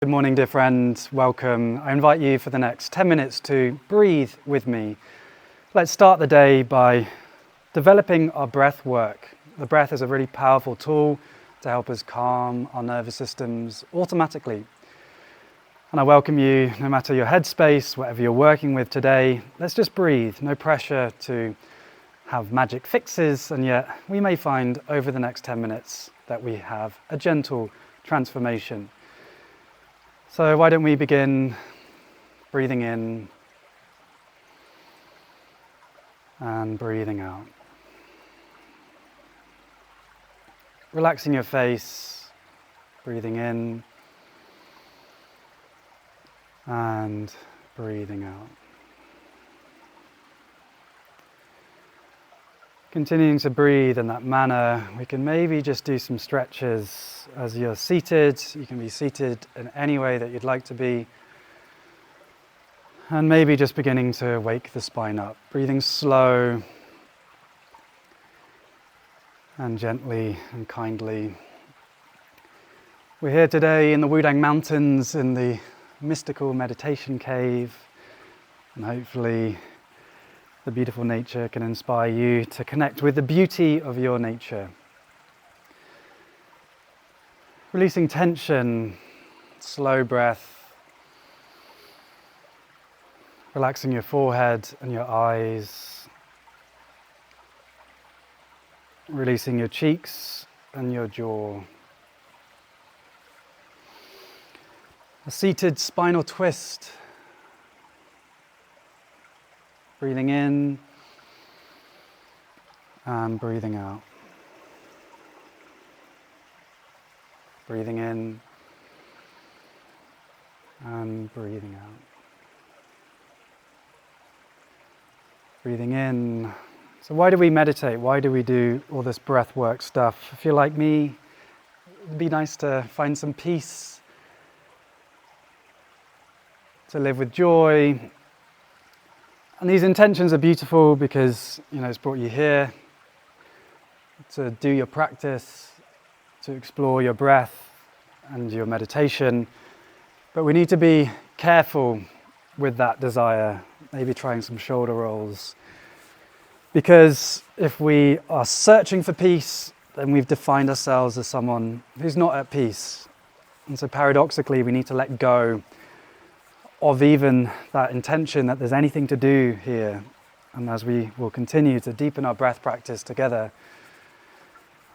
Good morning, dear friend. Welcome. I invite you for the next 10 minutes to breathe with me. Let's start the day by developing our breath work. The breath is a really powerful tool to help us calm our nervous systems automatically. And I welcome you, no matter your headspace, whatever you're working with today, let's just breathe. No pressure to have magic fixes, and yet we may find over the next 10 minutes that we have a gentle transformation. So why don't we begin breathing in and breathing out. Relaxing your face, breathing in and breathing out. Continuing to breathe in that manner, we can maybe just do some stretches as you're seated. You can be seated in any way that you'd like to be. And maybe just beginning to wake the spine up, breathing slow and gently and kindly. We're here today in the Wudang Mountains in the mystical meditation cave, and hopefully the beautiful nature can inspire you to connect with the beauty of your nature. Releasing tension, slow breath, relaxing your forehead and your eyes, releasing your cheeks and your jaw. A seated spinal twist. Breathing in and breathing out. Breathing in and breathing out. Breathing in. So why do we meditate? Why do we do all this breath work stuff? If you're like me, it'd be nice to find some peace, to live with joy. And these intentions are beautiful because, it's brought you here to do your practice, to explore your breath and your meditation. But we need to be careful with that desire, maybe trying some shoulder rolls. Because if we are searching for peace, then we've defined ourselves as someone who's not at peace. And so paradoxically, we need to let go of even that intention that there's anything to do here. And as we will continue to deepen our breath practice together,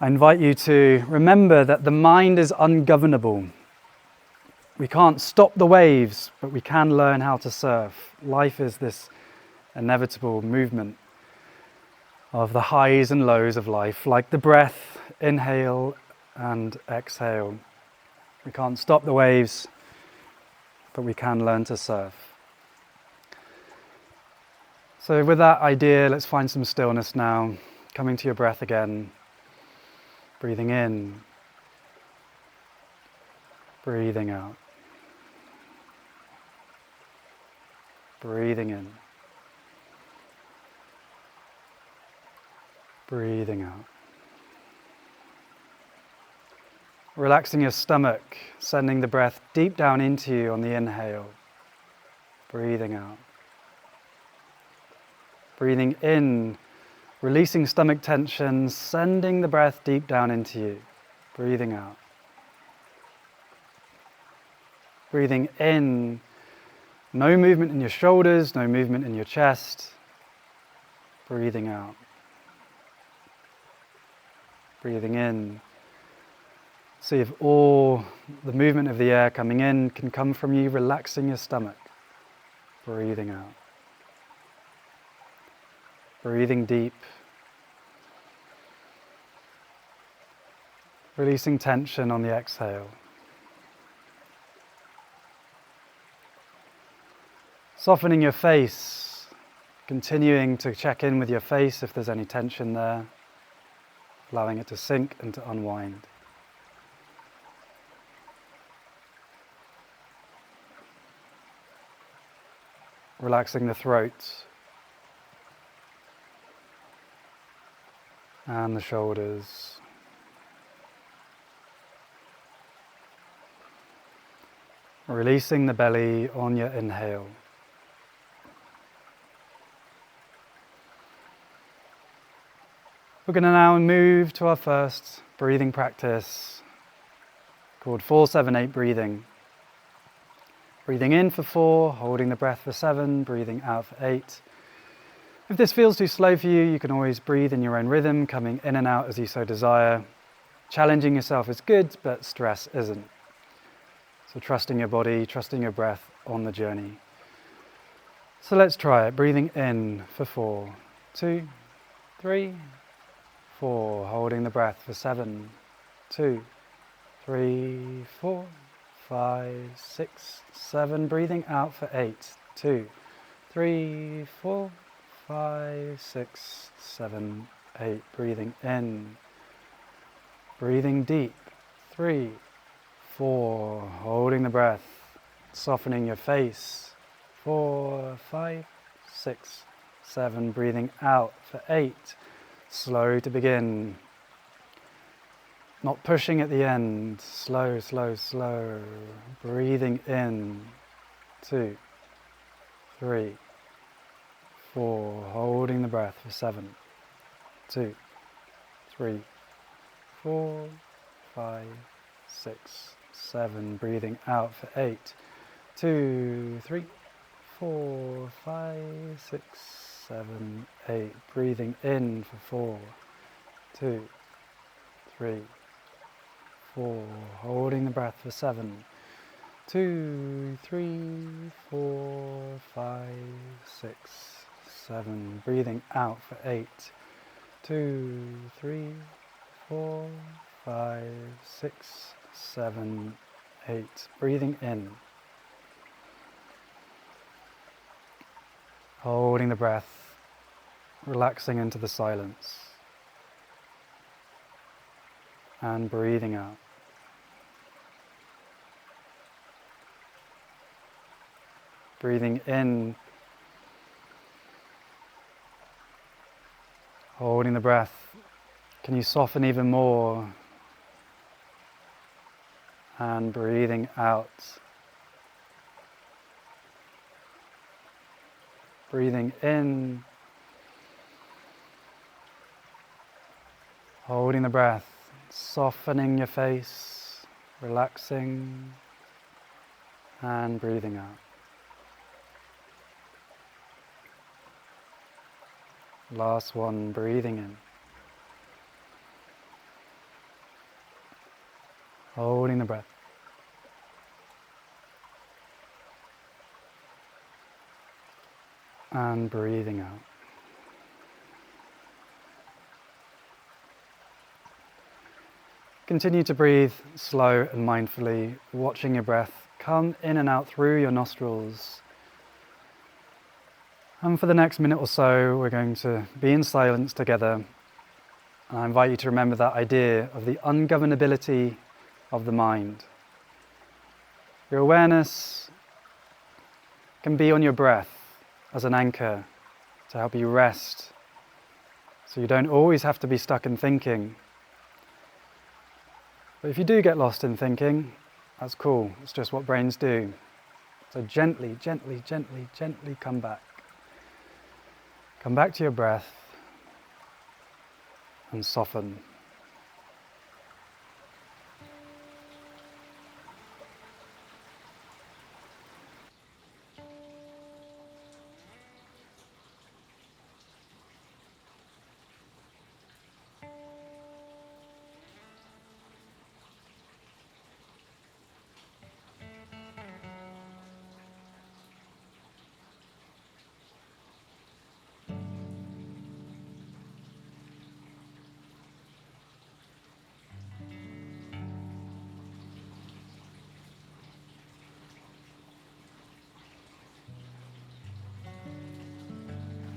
I invite you to remember that the mind is ungovernable. We can't stop the waves, but we can learn how to surf. Life is this inevitable movement of the highs and lows of life, like the breath, inhale and exhale. We can't stop the waves, but we can learn to surf. So with that idea, let's find some stillness now. Coming to your breath again. Breathing in. Breathing out. Breathing in. Breathing out. Relaxing your stomach, sending the breath deep down into you on the inhale. Breathing out. Breathing in, releasing stomach tension, sending the breath deep down into you. Breathing out. Breathing in, no movement in your shoulders, no movement in your chest. Breathing out. Breathing in. See if all the movement of the air coming in can come from you relaxing your stomach. Breathing out. Breathing deep. Releasing tension on the exhale. Softening your face. Continuing to check in with your face if there's any tension there. Allowing it to sink and to unwind. Relaxing the throat and the shoulders. releasing the belly on your inhale. We're going to now move to our first breathing practice called 4-7-8 breathing. Breathing in for 4, holding the breath for 7, breathing out for 8. If this feels too slow for you, you can always breathe in your own rhythm, coming in and out as you so desire. Challenging yourself is good, but stress isn't. So trusting your body, trusting your breath on the journey. So let's try it. Breathing in for 4, 2, 3, 4. Holding the breath for 7, 2, 3, 4, 5, 6, 7. Breathing out for 8, 2, 3, 4, 5, 6, 7, 8. Breathing in. Breathing deep. 3, 4. Holding the breath. Softening your face. 4, 5, 6, 7. Breathing out for 8. Slow to begin. Not pushing at the end. Slow, slow, slow. Breathing in. 2, 3, 4. Holding the breath for 7, 2, 3, 4, 5, 6, 7. Breathing out for 8. 2, 3, 4, 5, 6, 7, 8. Breathing in for 4, 2, 3, 4. Holding the breath for 7, 2, 3, 4, 5, 6, 7. Breathing out for 8, 2, 3, 4, 5, 6, 7, 8. Breathing in. Holding the breath, relaxing into the silence. And breathing out. Breathing in. Holding the breath. Can you soften even more? And breathing out. Breathing in. Holding the breath. Softening your face. Relaxing. And breathing out. Last one, breathing in. Holding the breath. And breathing out. Continue to breathe slow and mindfully, watching your breath come in and out through your nostrils. And for the next minute or so, we're going to be in silence together. And I invite you to remember that idea of the ungovernability of the mind. Your awareness can be on your breath as an anchor to help you rest, so you don't always have to be stuck in thinking. But if you do get lost in thinking, that's cool. It's just what brains do. So gently, gently, gently, gently come back. Come back to your breath and soften.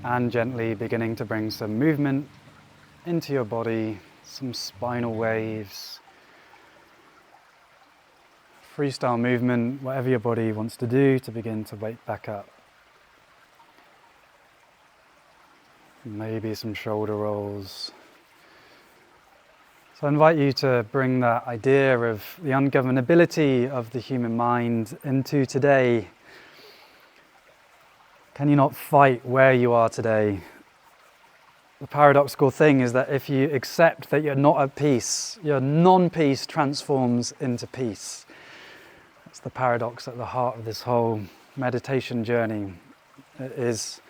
And gently beginning to bring some movement into your body, some spinal waves, freestyle movement, whatever your body wants to do to begin to wake back up. Maybe some shoulder rolls, So I invite you to bring that idea of the ungovernability of the human mind into today. Can you not fight where you are today? The paradoxical thing is that if you accept that you're not at peace, your non-peace transforms into peace. That's the paradox at the heart of this whole meditation journey. It is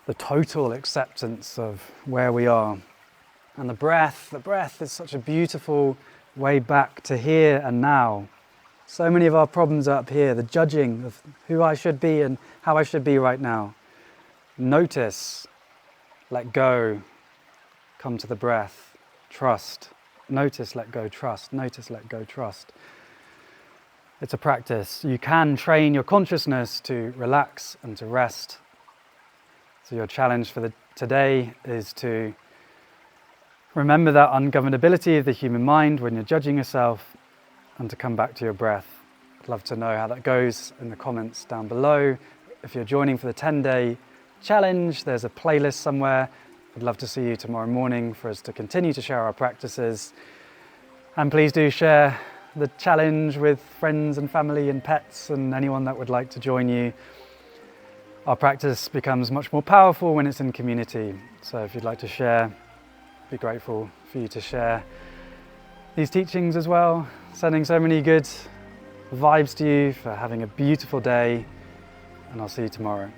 the total acceptance of where we are. And the breath is such a beautiful way back to here and now. So many of our problems are up here, the judging of who I should be and how I should be right now. Notice, let go, come to the breath, trust. Notice, let go, trust. Notice, let go, trust. It's a practice. You can train your consciousness to relax and to rest. So your challenge for today is to remember that ungovernability of the human mind when you're judging yourself, and to come back to your breath. I'd love to know how that goes in the comments down below. If you're joining for the 10-day challenge, there's a playlist somewhere. I'd love to see you tomorrow morning for us to continue to share our practices. And please do share the challenge with friends and family and pets and anyone that would like to join you. Our practice becomes much more powerful when it's in community. So if you'd like to share, I'd be grateful for you to share these teachings as well. Sending so many good vibes to you for having a beautiful day, and I'll see you tomorrow.